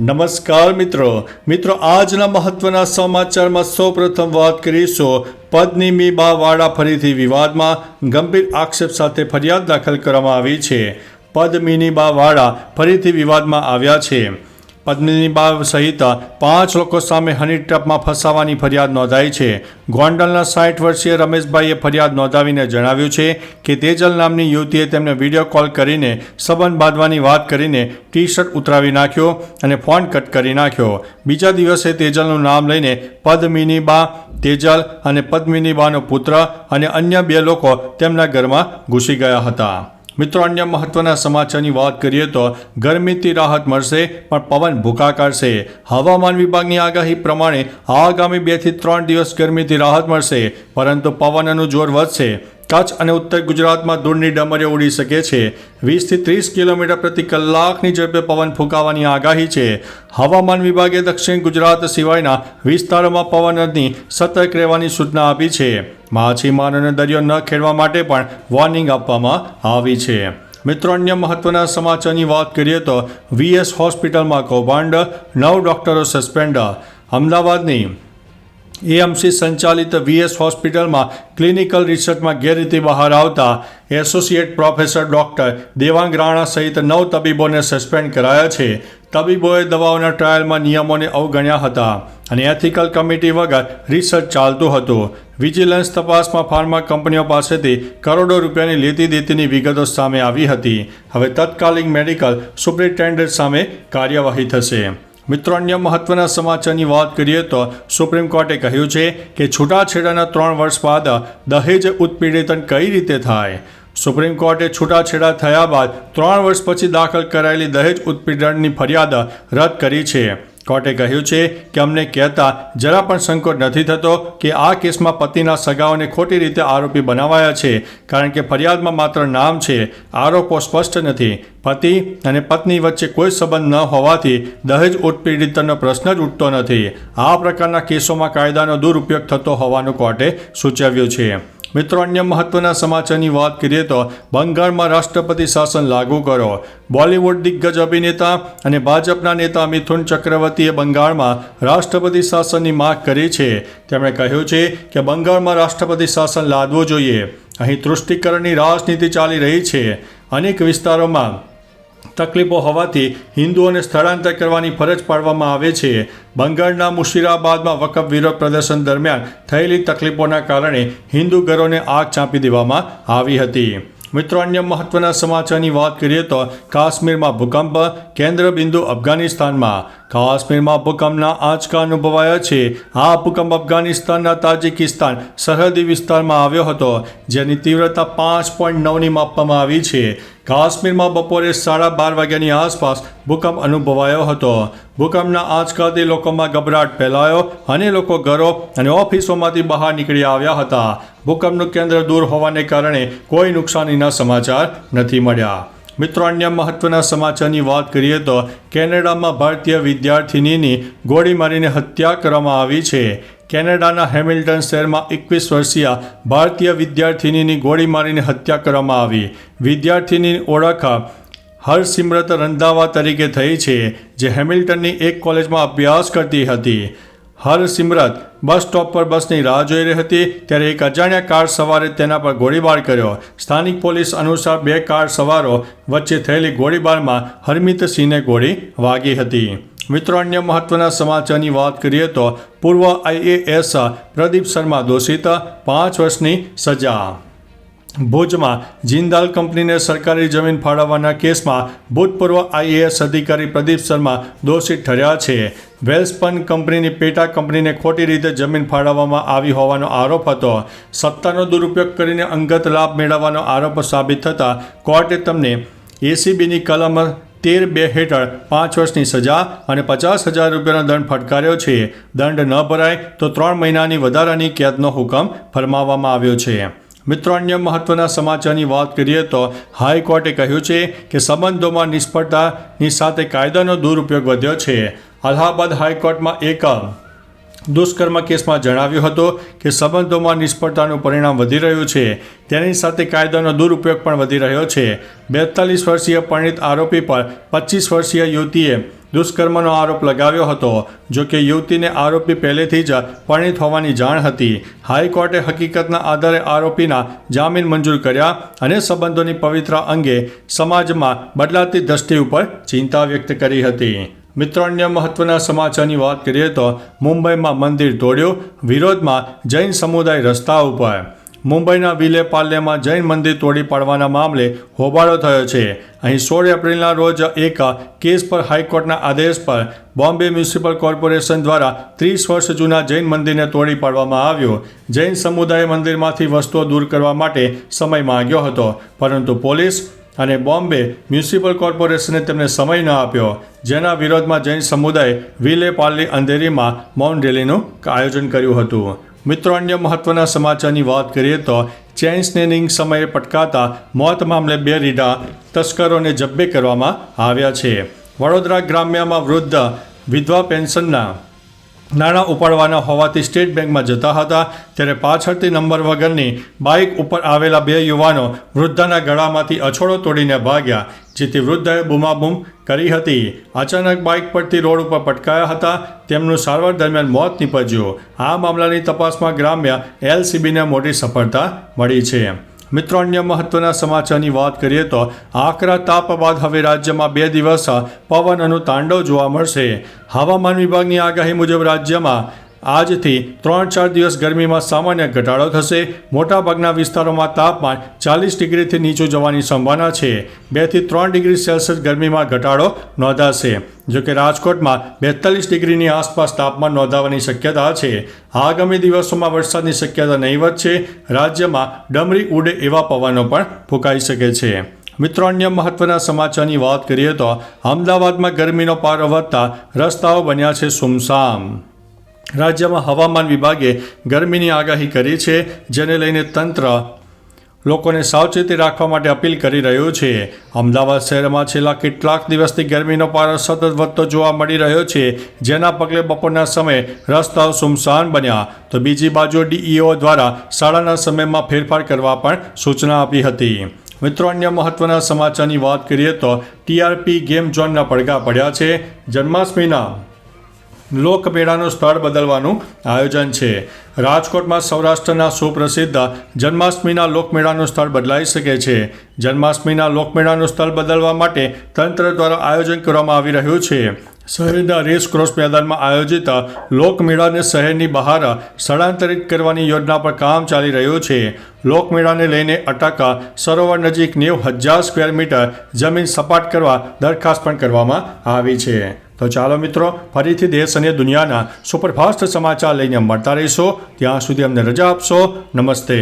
નમસ્કાર મિત્રો આજના મહત્વના સમાચારમાં સૌપ્રથમ વાત કરીશું પદ્મિની બા વાડા ફરીથી વિવાદમાં ગંભીર આક્ષેપ સાથે ફરિયાદ દાખલ કરવામાં આવી છે। પદ્મિની બા વાડા ફરીથી વિવાદમાં આવ્યા છે। પદ્મિની બા સહિત 5 લોકો સામે હની ટ્રેપમાં ફસાવાની ફરિયાદ નોંધાઈ છે। ગોંડલના 60 વર્ષીય રમેશભાઈએ ફરિયાદ નોંધાવીને જણાવ્યું છે કે તેજલ નામની યુવતીએ તેમને વિડીયો કોલ કરીને સંબંધ બાંધવાની વાત કરીને ટી-શર્ટ ઉતરાવી નાખ્યો અને ફોન કટ કરી નાખ્યો। બીજા દિવસે તેજલનું નામ લઈને પદ્મિની બા, તેજલ અને પદ્મિની બાનો પુત્ર અને અન્ય 2 લોકો તેમના ઘરમાં ઘૂસી ગયા હતા। મિત્રો, અન્ય મહત્વના સમાચારની વાત કરીએ તો ગરમીથી રાહત મળશે પણ પવન ભૂકા કાઢશે। હવામાન વિભાગની આગાહી પ્રમાણે આગામી 2 થી 3 દિવસ ગરમીથી રાહત મળશે પરંતુ પવનનું જોર વધશે। કચ્છ અને ઉત્તર ગુજરાતમાં ધૂળની ડમરીઓ ઉડી શકે છે। 20 થી 30 કિલોમીટર પ્રતિ કલાકની ઝડપે પવન ફૂંકાવાની આગાહી છે। હવામાન વિભાગે દક્ષિણ ગુજરાત સિવાયના વિસ્તારોમાં પવનની સતર્ક રહેવાની સૂચના આપી છે। માછીમારોને દરિયો ન ખેડવા માટે પણ વોર્નિંગ આપવામાં આવી છે। મિત્રો, અન્ય મહત્વના સમાચારની વાત કરીએ તો વીએસ હોસ્પિટલમાં કૌભાંડ, 9 ડોક્ટરો સસ્પેન્ડ। અમદાવાદની એએમસી સંચાલિત વીએસ હોસ્પિટલમાં ક્લિનિકલ રિસર્ચમાં ગેરરીતિ બહાર આવતા associate professor doctor Devang Rana સહિત 9 તબીબોને સસ્પેન્ડ કરાયા છે। તબીબોએ દવાઓના ટ્રાયલમાં નિયમોને અવગણ્યા હતા અને એથિકલ કમિટી વગર રિસર્ચ ચાલતું હતું। વિજિલન્સ તપાસમાં ફાર્મા કંપનીઓ પાસેથી કરોડો રૂપિયાની લેતી દેતીની વિગતો સામે આવી હતી। હવે તત્કાલીન મેડિકલ સુપ્રિન્ટેન્ડન્ટ સામે કાર્યવાહી થશે। મિત્રો, અન્ય મહત્વના સમાચારની વાત કરીએ તો સુપ્રીમ કોર્ટે કહ્યું છે કે છૂટાછેડાના 3 વર્ષ બાદ દહેજ ઉત્પીડિતન કઈ રીતે થાય। સુપ્રીમ કોર્ટે છૂટાછેડા થયા બાદ 3 વર્ષ પછી દાખલ કરાયેલી દહેજ ઉત્પીડનની ફરિયાદ રદ કરી છે। કોર્ટે કહ્યું છે કે અમને કહેતા જરા પણ સંકોચ નથી થતો કે આ કેસમાં પતિના સગાઓને ખોટી રીતે આરોપી બનાવાયા છે કારણ કે ફરિયાદમાં માત્ર નામ છે, આરોપો સ્પષ્ટ નથી। પતિ અને પત્ની વચ્ચે કોઈ સંબંધ ન હોવાથી દહેજ ઉત્પીડિતનો પ્રશ્ન જ ઉઠતો નથી। આ પ્રકારના કેસોમાં કાયદાનો દુરુપયોગ થતો હોવાનું કોર્ટે સૂચવ્યું છે। મિત્રો, અન્ય મહત્વના સમાચારની વાત કરીએ તો બંગાળમાં રાષ્ટ્રપતિ શાસન લાગુ કરો। બોલિવૂડ દિગ્ગજ અભિનેતા અને ભાજપના નેતા મિથુન ચક્રવર્તીએ બંગાળમાં રાષ્ટ્રપતિ શાસનની માંગ કરી છે। તેમણે કહ્યું છે કે બંગાળમાં રાષ્ટ્રપતિ શાસન લાદવું જોઈએ। અહીં તૃષ્ટિકરણની રાજનીતિ ચાલી રહી છે। અનેક વિસ્તારોમાં તકલીફો હોવાથી હિન્દુઓને સ્થળાંતર કરવાની ફરજ પાડવામાં આવે છે। બંગાળના મુશીરાબાદમાં વકફ વિરોધ પ્રદર્શન દરમિયાન થયેલી તકલીફોના કારણે હિન્દુ ઘરોને આગ ચાંપી દેવામાં આવી હતી। મિત્રો, અન્ય મહત્વના સમાચારની વાત કરીએ તો કાશ્મીરમાં ભૂકંપ, કેન્દ્ર બિંદુ અફઘાનિસ્તાનમાં। કાશ્મીરમાં ભૂકંપના આંચકા અનુભવાયા છે। આ ભૂકંપ અફઘાનિસ્તાનના તાજિકિસ્તાન સરહદી વિસ્તારમાં આવ્યો હતો જેની તીવ્રતા 5.9ની માપવામાં આવી છે। કાશ્મીરમાં બપોરે 12:30 વાગ્યાની આસપાસ ભૂકંપ અનુભવાયો હતો। ભૂકંપના આંચકાથી લોકોમાં ગભરાટ ફેલાયો અને લોકો ઘરો અને ઓફિસોમાંથી બહાર નીકળી આવ્યા હતા। ભૂકંપનું કેન્દ્ર દૂર હોવાને કારણે કોઈ નુકસાનીના સમાચાર નથી મળ્યા। મિત્રો, અન્ય મહત્વના સમાચારની વાત કરીએ તો કેનેડામાં ભારતીય વિદ્યાર્થિનીની ગોળી મારીને હત્યા કરવામાં આવી છે। કેનેડાના હેમિલ્ટન શહેરમાં 21 વર્ષીય ભારતીય વિદ્યાર્થિનીની ગોળી મારીને હત્યા કરવામાં આવી। વિદ્યાર્થિનીની ઓળખ હરસિમરત રંધાવા તરીકે થઈ છે જે હેમિલ્ટનની એક કોલેજમાં અભ્યાસ કરતી હતી। હરસિમરત બસ સ્ટોપ પર બસની રાહ જોઈ રહી હતી ત્યારે એક અજાણ્યા કાર સવારે તેના પર ગોળીબાર કર્યો। સ્થાનિક પોલીસ અનુસાર 2 કાર સવારો વચ્ચે થયેલી ગોળીબારમાં હરમિતસિંહને ગોળી વાગી હતી। મિત્રો, અન્ય મહત્વના સમાચારની વાત કરીએ તો પૂર્વ IAS પ્રદીપ શર્મા દોષિત, 5 વર્ષની સજા। ભુજમાં જિંદાલ કંપનીને સરકારી જમીન ફાળવવાના કેસમાં ભૂતપૂર્વ IAS અધિકારી પ્રદીપ શર્મા દોષિત ઠર્યા છે। વેલ્સપન કંપનીની પેટા કંપનીને ખોટી રીતે જમીન ફાળવવામાં આવી હોવાનો આરોપ હતો। સત્તાનો દુરુપયોગ કરીને અંગત લાભ મેળવવાનો આરોપ સાબિત થતાં કોર્ટે તેમને ACBની કલમ 13(2) હેઠળ 5 વર્ષની સજા અને 50,000 રૂપિયાનો દંડ ફટકાર્યો છે। દંડ ન ભરાય તો 3 મહિનાની વધારાની કેદનો હુકમ ફરમાવવામાં આવ્યો છે। મિત્રો, અન્ય મહત્વના સમાચારની વાત કરીએ તો હાઈકોર્ટે કહ્યું છે કે સંબંધોમાં નિષ્ફળતાની સાથે કાયદાનો દુરુપયોગ વધ્યો છે। અલ્હાબાદ હાઈકોર્ટમાં એક દુષ્કર્મ કેસમાં જણાવ્યું હતું કે સંબંધોમાં નિષ્ફળતાનું પરિણામ વધી રહ્યું છે, તેની સાથે કાયદાનો દુરુપયોગ પણ વધી રહ્યો છે। 42 વર્ષીય પરિણીત આરોપી પર 25 વર્ષીય યુવતીએ દુષ્કર્મનો આરોપ લગાવ્યો હતો. જો કે યુવતીને આરોપી પહેલેથી જ પરિણીત હોવાની જાણ હતી. હાઈકોર્ટે હકીકતના આધારે આરોપીના જામીન મંજૂર કર્યા અને સંબંધોની પવિત્રતા અંગે સમાજમાં બદલાતી દ્રષ્ટિ ઉપર ચિંતા વ્યક્ત કરી હતી. મિત્રો, અન્ય મહત્વના સમાચારની વાત કરીએ તો મુંબઈમાં મંદિર તોડ્યું, વિરોધમાં જૈન સમુદાય રસ્તા ઉપર. મુંબઈના વિલે પાર્લેમાં જૈન મંદિર તોડી પાડવાના મામલે હોબાળો થયો છે. અહીં 16 એપ્રિલના રોજ એક કેસ પર હાઈકોર્ટના આદેશ પર બોમ્બે મ્યુનિસિપલ કોર્પોરેશન દ્વારા 30 વર્ષ જૂના જૈન મંદિરને તોડી પાડવામાં આવ્યું. જૈન સમુદાયે મંદિરમાંથી વસ્તુઓ દૂર કરવા માટે સમય માંગ્યો હતો, પરંતુ પોલીસ અને બોમ્બે મ્યુનિસિપલ કોર્પોરેશને તેમને સમય ન આપ્યો, જેના વિરોધમાં જૈન સમુદાયે વિલે પાર્લે અંધેરીમાં મૌન રેલીનું આયોજન કર્યું હતું. મિત્રો, અન્ય મહત્વના સમાચારની વાત કરીએ તો ચેઇન સ્નેચિંગ સમયે પટકાતા મોત મામલે 2 રીઢા તસ્કરોને જબ્બે કરવામાં આવ્યા છે. વડોદરા ગ્રામ્યમાં વૃદ્ધ વિધવા પેન્શનના નાણાં ઉપાડવાના હોવાથી સ્ટેટ બેંકમાં જતા હતા, ત્યારે પાછળથી નંબર વગરની બાઇક ઉપર આવેલા 2 યુવાનો વૃદ્ધાના ગળામાંથી અછોડો તોડીને ભાગ્યા, જેથી વૃદ્ધાએ બૂમાબૂમ કરી હતી. અચાનક બાઇક પરથી રોડ ઉપર પટકાયા હતા. તેમનું સારવાર દરમિયાન મોત નીપજ્યું. આ મામલાની તપાસમાં ગ્રામ્ય એલસીબીને મોટી સફળતા મળી છે. મિત્રો, અન્ય મહત્વના સમાચારની વાત કરીએ તો આકરા તાપ બાદ હવે રાજ્યમાં 2 દિવસ પવનનું તાંડવ જોવા મળશે. હવામાન વિભાગની આગાહી મુજબ રાજ્યમાં આજથી 3-4 દિવસ ગરમીમાં સામાન્ય ઘટાડો થશે. મોટાભાગના વિસ્તારોમાં તાપમાન 40 ડિગ્રીથી નીચું જવાની સંભાવના છે. 2 થી 3 ડિગ્રી સેલ્સિયસ ગરમીમાં ઘટાડો નોંધાશે. જોકે રાજકોટમાં 42 ડિગ્રીની આસપાસ તાપમાન નોંધાવાની શક્યતા છે. આગામી દિવસોમાં વરસાદની શક્યતા નહીવત છે. રાજ્યમાં ડમરી ઉડે એવા પવનો પણ ફૂંકાઈ શકે છે. મિત્રો, અન્ય મહત્વના સમાચારની વાત કરીએ તો અમદાવાદમાં ગરમીનો પારો વધતા રસ્તાઓ બન્યા છે સુમસામ. રાજ્યમાં હવામાન વિભાગે ગરમીની આગાહી કરી છે, જેને લઈને તંત્ર લોકોને સાવચેતી રાખવા માટે અપીલ કરી રહ્યું છે. અમદાવાદ શહેરમાં છેલ્લા કેટલાક દિવસથી ગરમીનો પારો સતત વધતો જોવા મળી રહ્યો છે, જેના પગલે બપોરના સમયે રસ્તાઓ સુમસાન બન્યા. તો બીજી બાજુ ડીઈઓ દ્વારા શાળાના સમયમાં ફેરફાર કરવા પણ સૂચના આપી હતી. મિત્રો, અન્ય મહત્વના સમાચારની વાત કરીએ તો ટીઆરપી ગેમ ઝોનના પડઘા પડ્યા છે. જન્માષ્ટમીના લોકમેળાનું સ્થળ બદલવાનું આયોજન છે. રાજકોટમાં સૌરાષ્ટ્રના સુપ્રસિદ્ધ જન્માષ્ટમીના લોકમેળાનું સ્થળ બદલાઈ શકે છે. જન્માષ્ટમીના લોકમેળાનું સ્થળ બદલવા માટે તંત્ર દ્વારા આયોજન કરવામાં આવી રહ્યું છે. શહેરના રેસક્રોસ મેદાનમાં આયોજિત લોકમેળાને શહેરની બહાર સ્થળાંતરિત કરવાની યોજના પર કામ ચાલી રહ્યું છે. લોકમેળાને લઈને અટક સરોવર નજીક 90,000 સ્ક્વેર મીટર જમીન સપાટ કરવા દરખાસ્ત પણ કરવામાં આવી છે. તો ચાલો મિત્રો, ફરીથી દેશ અને દુનિયાના સુપરફાસ્ટ સમાચાર લઈને મળતા રહીશો. ત્યાં સુધી અમને રજા આપશો. નમસ્તે.